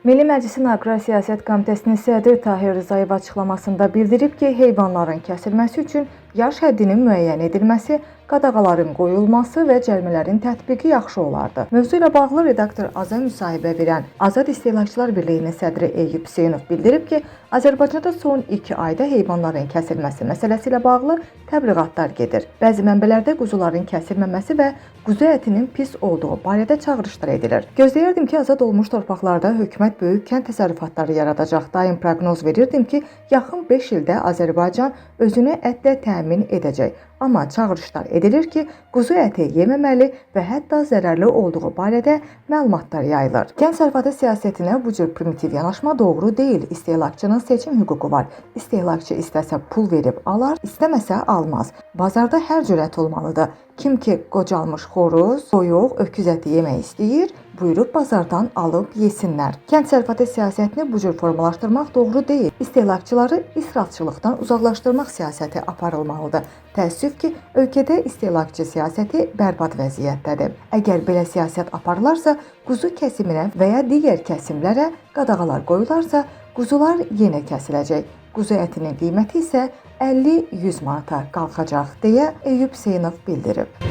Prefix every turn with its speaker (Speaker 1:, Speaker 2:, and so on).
Speaker 1: Milli Məclisin Aqrar Siyasət Komitəsinin sədri Tahir Rzayev açıqlamasında bildirib ki, heyvanların kəsilməsi üçün yaş həddinin müəyyən edilməsi, qadağaların qoyulması və cərimələrin tətbiqi yaxşı olardı. Mövzu ilə bağlı redaktor Aza müsahibə verən Azad İstehlakçılar Birliyinin sədri Eyüp Hüseynov bildirib ki, Azərbaycanda son 2 ayda heyvanların kəsilməsi məsələsi ilə bağlı təbliğatlar gedir. Bəzi mənbələrdə quzuların kəsilməməsi və quzu ətinin pis olduğu barədə çağırışlar edilir. Gözləyirdim ki, azad olmuş torpaqlarda hökumət böyük kənd təsərrüfatları yaradacaq. Daim proqnoz verirdim ki, yaxın 5 ildə Azərbaycan özünü ətlə təmin edəcək. Amma çağırışlar edilir ki, quzu əti yeməməli və hətta zərərli olduğu barədə məlumatlar yayılır. Kənd təsərrüfatı siyasətinə bu cür primitiv yanaşma doğru deyil. İstehlakçının seçim hüququ var. İstehlakçı istəsə pul verib alar, istəməsə almaz. Bazarda hər cür ət olmalıdır. Kim ki qocalmış xoruz, soyuq, öküz əti yemək istəyir, buyurub bazardan alıb yesinlər. Kənd təsərrüfatı siyasətini bu cür formalaşdırmaq doğru deyil. İstehlakçıları israfçılıqdan uzaqlaşdırmaq siyasəti aparılmalıdır. Təəssüf ki, ölkədə istehlakçı siyasəti bərbad vəziyyətdədir. Əgər belə siyasət aparılarsa, quzu kəsiminə və ya digər kəsimlərə qadağalar qoyularsa, quzular yenə kəsiləcək. Quzu ətinin qiyməti isə 50-100 manata qalxacaq deyə Eyüp Hüseynov bildirib.